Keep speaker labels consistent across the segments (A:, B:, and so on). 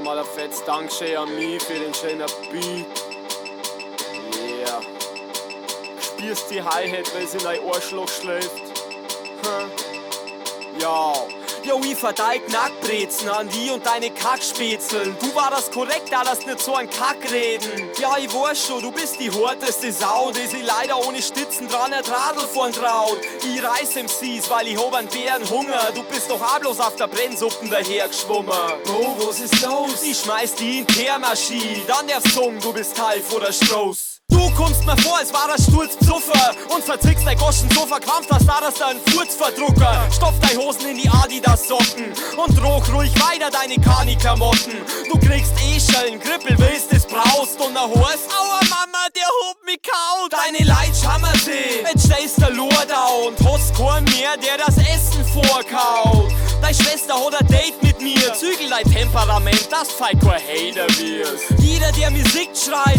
A: mal ein fettes Dankeschön an mich für den schönen Beat. Yeah. Spürst die Hi-Hat, weil sie in dein Arschloch schläft? Ja.
B: Jo, ich verteig Knackbrezen an die und deine Kackspätzeln. Du war das korrekt, da lass nicht so ein Kack reden. Ja, ich weiß schon, du bist die harteste Sau, die sie leider ohne Stützen dran ein Radl vorn traut. Ich reiß MCs, weil ich hab einen Bärenhunger. Du bist doch auch bloß auf der Brennsuppen dahergeschwommen. Bro, was ist los? Ich schmeiß die in Kehrmaschine, dann der Song, du bist Teil von der Stroß. Du kommst mir vor, als war das Sturzpsuffer und vertrickst dein Goschen so verkrampft, als da das dein Furzverdrucker. Stopf deine Hosen in die Adidas-Socken und roch ruhig weiter deine Kani-Klamotten. Du kriegst Schellen, Krippel, willst es braust und ein Horst. Aua Mama, der hob mich kaut. Deine Leid schammert sie, jetzt stellst der Lord und hast keinen mehr, der das Essen vorkaut. Deine Schwester hat ein Date mit mir, zügel dein Temperament, dass du kein Hater wirst. Jeder, der Musik schreibt,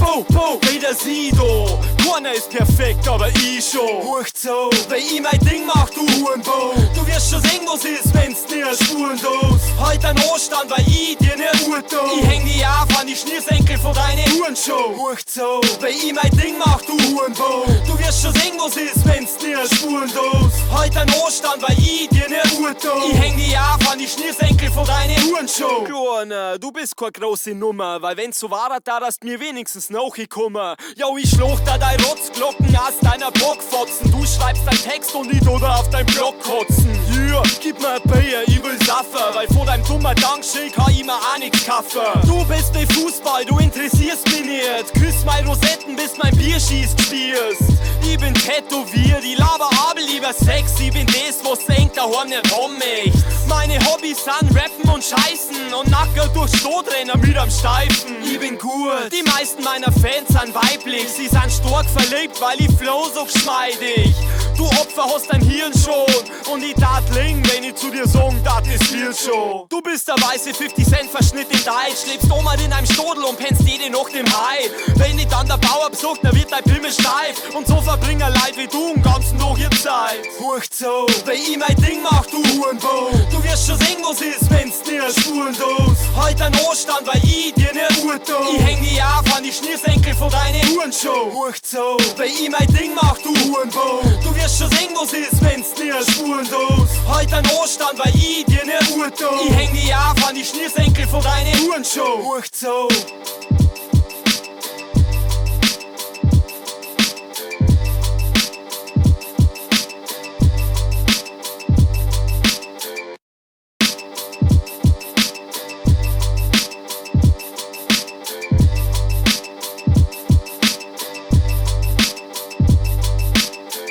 B: wieder sie do. Keiner ist perfekt, aber ich schon. Hurcht so, weil ich mein Ding mach, du Hurenbo. Du wirst schon sehen, was ist, wenn's dir Spuren dos. Heute ein Anstand, weil ich dir nicht urto. Ich häng die auf an die Schnürsenkel von deinen Hurenshow. Hurcht so, weil ich mein Ding mach, du Hurenbo. Du wirst schon sehen, was ist, wenn's dir Spuren dos. Heute ein Anstand, weil ich dir nicht urto. Ich häng die auf an die Schnürsenkel von deinen Hurenshow. Kleiner, du bist keine große Nummer, weil wenn's so war, da hast mir wenigstens nachgekommen. Ja, ich schloch da dein Rotzglocken aus deiner Blockfotzen. Du schreibst deinen Text und ich tu da auf dein Block kotzen. Yeah, gib mir ein Bier, ich will saufen, weil vor deinem dummer Dankeschön kann ich mir auch nix kaufen. Du bist der Fußball, du interessierst mich nicht. Küss meine Rosetten, bis mein Bierschieß spürst. Ich bin tätowiert, ich laber aber lieber Sex. Ich bin das, was denkt, daheim nicht haben möcht. Meine Hobbys sind Rappen und Scheißen und Nacker durch Stotrenner mit am Steifen. Ich bin gut, die meisten meiner Fans sind weiblich. Sie sind stark verliebt, weil ich flow so geschmeidig. Du Opfer hast dein Hirn schon und ich tat ling, wenn ich zu dir song, dat ist viel schon. Du bist der weiße 50 Cent Verschnitt in Deutsch, lebst Oma in einem Stodel und pennst jede Nacht im Hai. Wenn ich dann der Bauer besucht, dann wird dein Pimmel steif und so verbringen Leid wie du den ganzen Tag ihr Zeit. Hurcht so, weil ich mein Ding mach, du Hurenbo. Du wirst schon sehen, was ist, wenn's dir Spuren dos. Heute ein Anstand, weil ich dir nicht urto. Ich häng die auf an die Schnürsenkel von deinen Hurenshow. Hurcht so, weil ich mein Ding mach, du Hurenbo. Du wirst schon sehen, was ist, wenn's dir Spuren dos. Heute ein Anstand, weil ich dir nicht urto. Ich häng die auf an die Schnürsenkel von deinen Hurenshow. Hurcht so.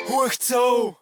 B: Hurcht so.